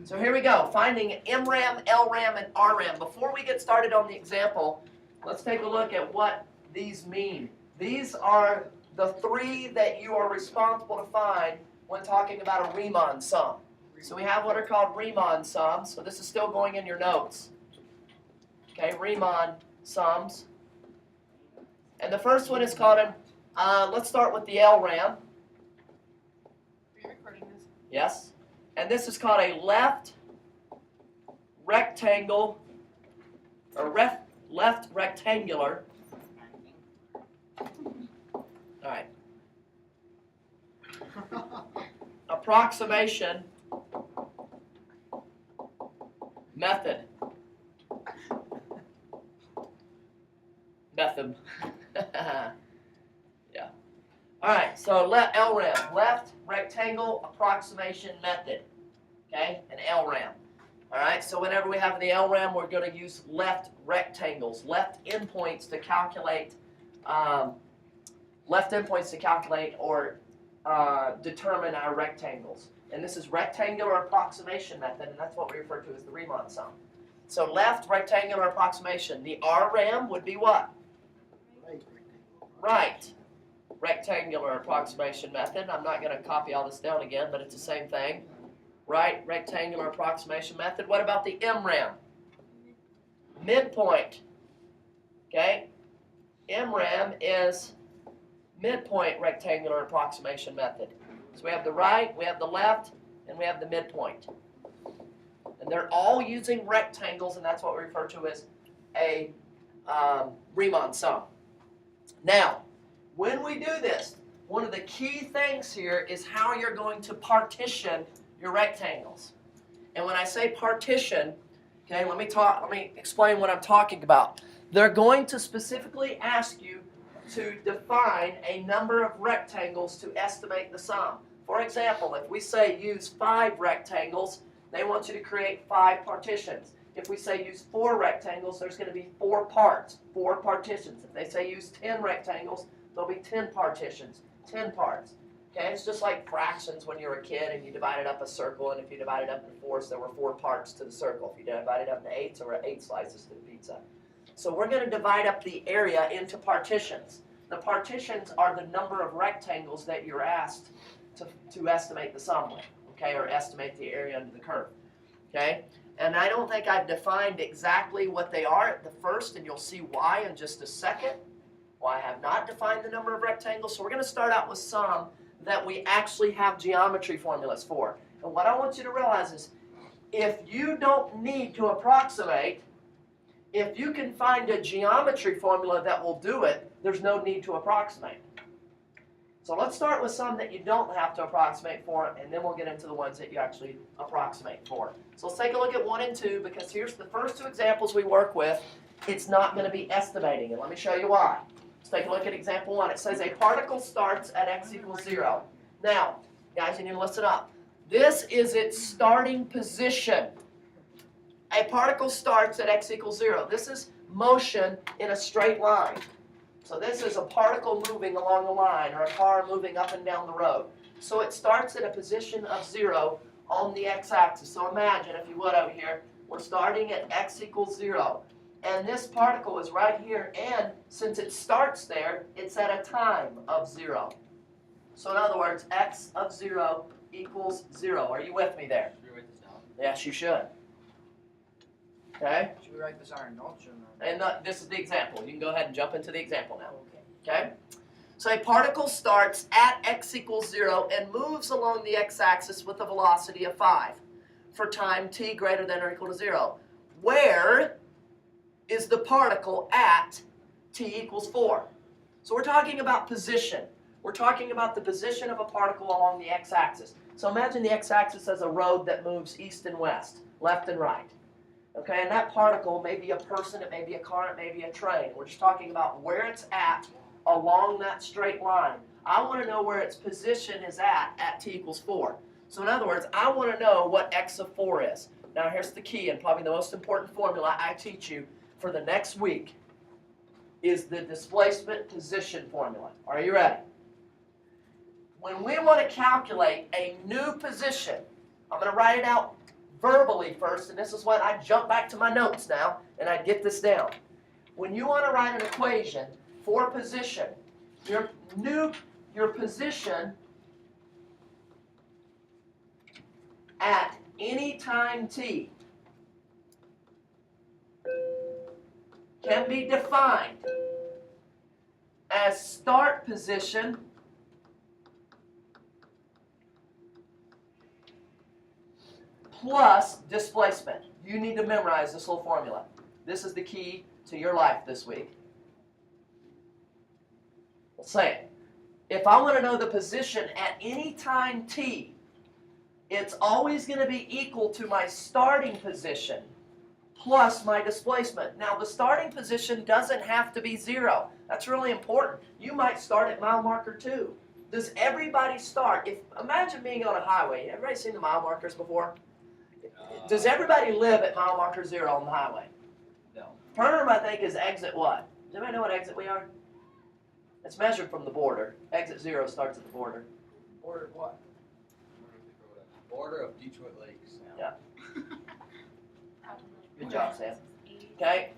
So here we go, finding MRAM, LRAM, and RRAM. Before we get started on the example, let's take a look at what these mean. These are the three that you are responsible to find when talking about a Riemann sum. So we have what are called Riemann sums. So this is still going in your notes. Okay, Riemann sums. And the first one is called, let's start with the LRAM. Are you recording this? Yes. And this is called a left rectangle, or left rectangular. All right. Approximation method. Yeah. All right, so LRAM, left rectangle approximation method. Okay, an LRAM. All right, so whenever we have the LRAM, we're going to use left rectangles, left endpoints to calculate, or determine our rectangles. And this is rectangular approximation method, and that's what we refer to as the Riemann sum. So left rectangular approximation. The RRAM would be what? Right rectangular approximation method. I'm not going to copy all this down again, but it's the same thing. Right rectangular approximation method. What about the MRAM? Midpoint. Okay? MRAM is midpoint rectangular approximation method. So we have the right, we have the left, and we have the midpoint. And they're all using rectangles, and that's what we refer to as a Riemann sum. Now, when we do this, one of the key things here is how you're going to partition your rectangles. And when I say partition, okay, let me explain what I'm talking about. They're going to specifically ask you to define a number of rectangles to estimate the sum. For example, if we say use 5 rectangles, they want you to create 5 partitions. If we say use 4 rectangles, there's going to be 4 parts, 4 partitions. If they say use 10 rectangles, there'll be 10 partitions, 10 parts. Okay, it's just like fractions when you were a kid and you divided up a circle, and if you divided up into 4s, there were 4 parts to the circle. If you divided up into 8s, there were 8 slices to the pizza. So we're going to divide up the area into partitions. The partitions are the number of rectangles that you're asked to estimate the sum with, okay, or estimate the area under the curve. Okay, and I don't think I've defined exactly what they are at the first, and you'll see why in just a second. Why I have not defined the number of rectangles. So we're going to start out with some that we actually have geometry formulas for. And what I want you to realize is, if you don't need to approximate, if you can find a geometry formula that will do it, there's no need to approximate. So let's start with some that you don't have to approximate for, and then we'll get into the ones that you actually approximate for. So let's take a look at 1 and 2, because here's the first 2 examples we work with. It's not going to be estimating, and let me show you why. Let's take a look at example 1. It says a particle starts at x equals 0. Now, guys, you need to listen up. This is its starting position. A particle starts at x equals 0. This is motion in a straight line. So this is a particle moving along the line, or a car moving up and down the road. So it starts at a position of 0 on the x-axis. So imagine, if you would, over here, we're starting at x equals 0. And this particle is right here, and since it starts there, it's at a time of 0. So in other words, x of 0 equals 0. Are you with me there? Should we write this down? Yes, you should. Okay? Should we write this on our notes or not? And this is the example. You can go ahead and jump into the example now. Okay? So a particle starts at x equals 0 and moves along the x-axis with a velocity of 5 for time t greater than or equal to 0. Where is the particle at t equals 4? So we're talking about position. We're talking about the position of a particle along the x-axis. So imagine the x-axis as a road that moves east and west, left and right. Okay, and that particle may be a person, it may be a car, it may be a train. We're just talking about where it's at along that straight line. I want to know where its position is at t equals 4. So in other words, I want to know what x of 4 is. Now here's the key, and probably the most important formula I teach you for the next week is the displacement position formula. Are you ready? When we want to calculate a new position, I'm going to write it out verbally first, and this is what I jump back to my notes now, and I get this down. When you want to write an equation for position, your position at any time t can be defined as start position plus displacement. You need to memorize this little formula. This is the key to your life this week. Let's say it. If I want to know the position at any time t, it's always going to be equal to my starting position plus my displacement. Now, the starting position doesn't have to be 0. That's really important. You might start at mile marker 2. Does everybody start? Imagine being on a highway. Everybody seen the mile markers before? Does everybody live at mile marker 0 on the highway? No. Perm, I think, is exit what? Does anybody know what exit we are? It's measured from the border. Exit 0 starts at the border. Border of what? Border of Detroit Lakes. Yeah. Good job, Sam. Okay.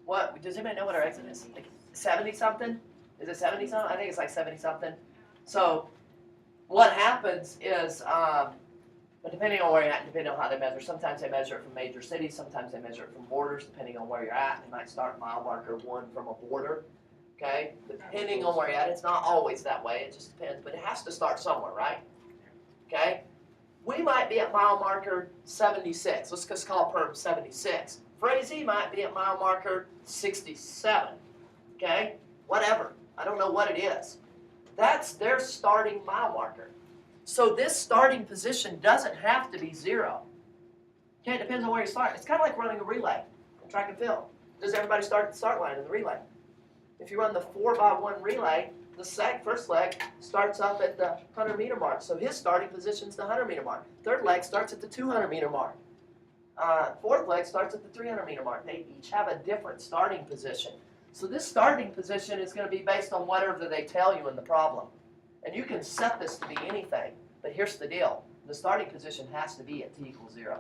What? Does anybody know what our exit is? Like 70 something? Is it 70 something? I think it's like 70 something. So, what happens is, but depending on where you're at, depending on how they measure, sometimes they measure it from major cities, sometimes they measure it from borders, depending on where you're at. They might start mile marker 1 from a border. Okay? Depending on where you're at, it's not always that way. It just depends. But it has to start somewhere, right? Okay? We might be at mile marker 76. Let's just call perm 76. Frazee might be at mile marker 67. Okay? Whatever. I don't know what it is. That's their starting mile marker. So this starting position doesn't have to be 0. Okay? It depends on where you start. It's kind of like running a relay in track and field. Does everybody start at the start line in the relay? If you run the 4x1 relay, the first leg starts up at the 100-meter mark. So his starting position is the 100-meter mark. Third leg starts at the 200-meter mark. Fourth leg starts at the 300-meter mark. They each have a different starting position. So this starting position is going to be based on whatever they tell you in the problem. And you can set this to be anything. But here's the deal. The starting position has to be at t equals 0.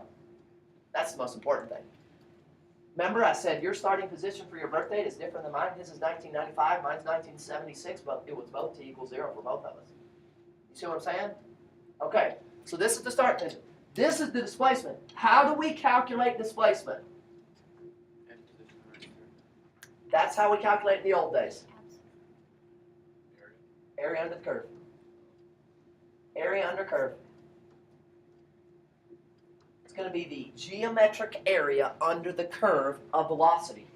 That's the most important thing. Remember, I said your starting position for your birth date is different than mine. His is 1995, mine's 1976, but it was both t equals 0 for both of us. You see what I'm saying? Okay, so this is the start position. This is the displacement. How do we calculate displacement? That's how we calculate in the old days. Area under the curve. Area under curve. It's going to be the geometric area under the curve of velocity.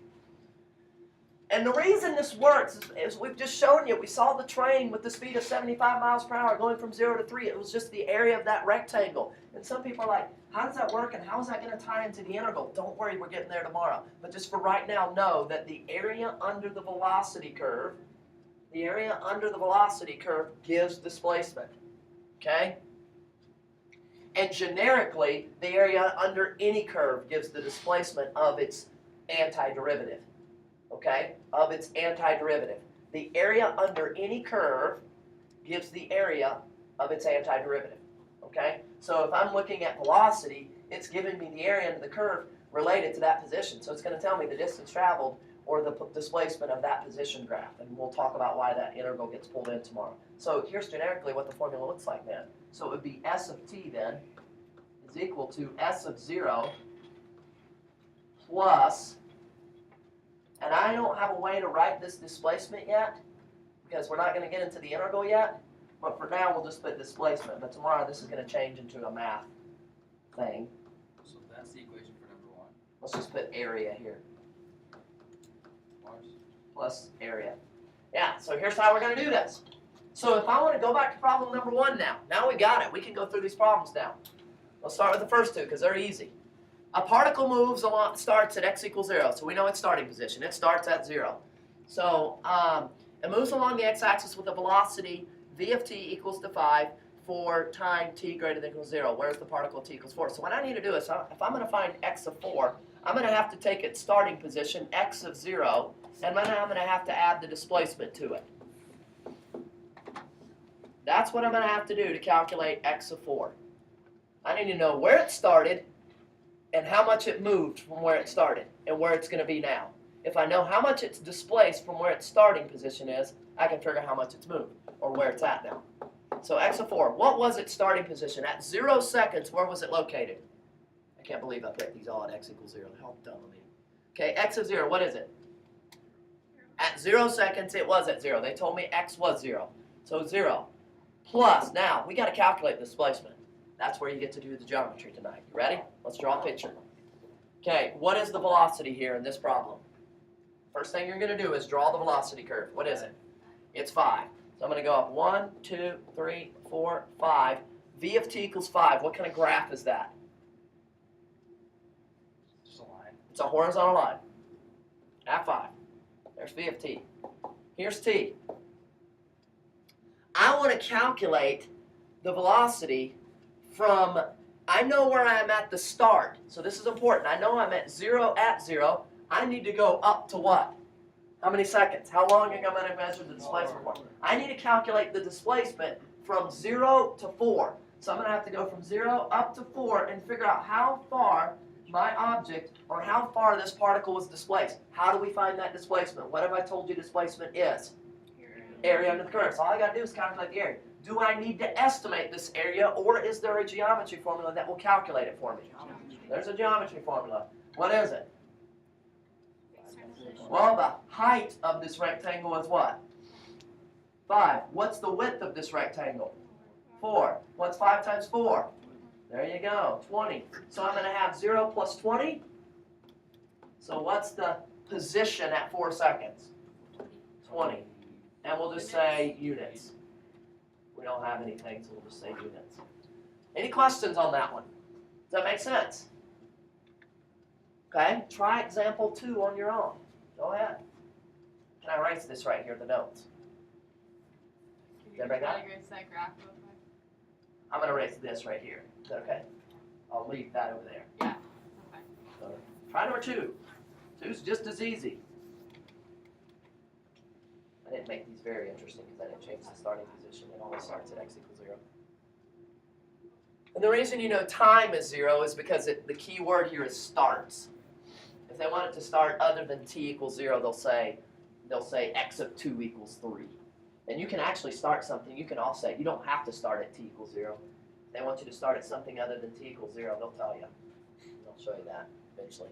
And the reason this works is we've just shown you, we saw the train with the speed of 75 miles per hour going from 0 to 3. It was just the area of that rectangle. And some people are like, how does that work and how is that going to tie into the integral? Don't worry, we're getting there tomorrow. But just for right now, know that the area under the velocity curve, gives displacement. Okay? And generically, the area under any curve gives the displacement of its antiderivative. Okay? Of its antiderivative. The area under any curve gives the area of its antiderivative. Okay? So if I'm looking at velocity, it's giving me the area under the curve related to that position. So it's going to tell me the distance traveled or the displacement of that position graph. And we'll talk about why that integral gets pulled in tomorrow. So here's generically what the formula looks like then. So it would be S of t then is equal to S of 0 plus, and I don't have a way to write this displacement yet because we're not going to get into the integral yet, but for now we'll just put displacement. But tomorrow this is going to change into a math thing. So that's the equation for number 1. Let's just put area here. Plus area. Yeah, so here's how we're going to do this. So if I want to go back to problem number 1 now. Now we got it. We can go through these problems now. We'll start with the first two because they're easy. A particle moves along, starts at x equals 0. So we know its starting position. It starts at 0. So it moves along the x-axis with a velocity v of t equals to 5 for time t greater than equals 0. Where's the particle t equals 4? So what I need to do is, if I'm going to find x of 4, I'm going to have to take its starting position, x of 0, and then I'm going to have to add the displacement to it. That's what I'm going to have to do to calculate x of 4. I need to know where it started, and how much it moved from where it started and where it's going to be now. If I know how much it's displaced from where its starting position is, I can figure how much it's moved or where it's at now. So x of 4, what was its starting position? At 0 seconds, where was it located? I can't believe I picked these all at x equals 0. How dumb of me. Okay, x of 0, what is it? At 0 seconds, it was at 0. They told me x was 0. So 0 plus, now, we got to calculate the displacement. That's where you get to do the geometry tonight. You ready? Let's draw a picture. Okay, what is the velocity here in this problem? First thing you're going to do is draw the velocity curve. What is it? It's 5. So I'm going to go up 1, 2, 3, 4, 5. V of t equals 5. What kind of graph is that? Just a line. It's a horizontal line. At 5. There's V of t. Here's t. I want to calculate the velocity from, I know where I'm at the start. So this is important. I know I'm at 0 at 0. I need to go up to what? How many seconds? How long am I going to measure the displacement for? I need to calculate the displacement from 0 to 4. So I'm going to have to go from 0 up to 4 and figure out how far my object or how far this particle was displaced. How do we find that displacement? What have I told you displacement is? Area under the curve. So all I got to do is calculate the area. Do I need to estimate this area, or is there a geometry formula that will calculate it for me? There's a geometry formula. What is it? Well, the height of this rectangle is what? 5. What's the width of this rectangle? 4. What's 5 times 4? There you go, 20. So I'm going to have 0 plus 20. So what's the position at 4 seconds? 20. And we'll just say units. We don't have anything, so we'll just say units. Any questions on that one? Does that make sense? Okay, try example 2 on your own. Go ahead. Can I erase this right here, the notes? Can you categorize that graph real quick? I'm going to erase this right here. Is that okay? I'll leave that over there. Yeah. Okay. So, try number 2. 2's just as easy. I didn't make these very interesting because I didn't change the starting position. It always starts at x equals 0. And the reason you know time is 0 is because the key word here is starts. If they want it to start other than t equals 0, they'll say x of 2 equals 3. And you can actually start something. You can offset. You don't have to start at t equals 0. If they want you to start at something other than t equals 0, they'll tell you. They'll show you that eventually.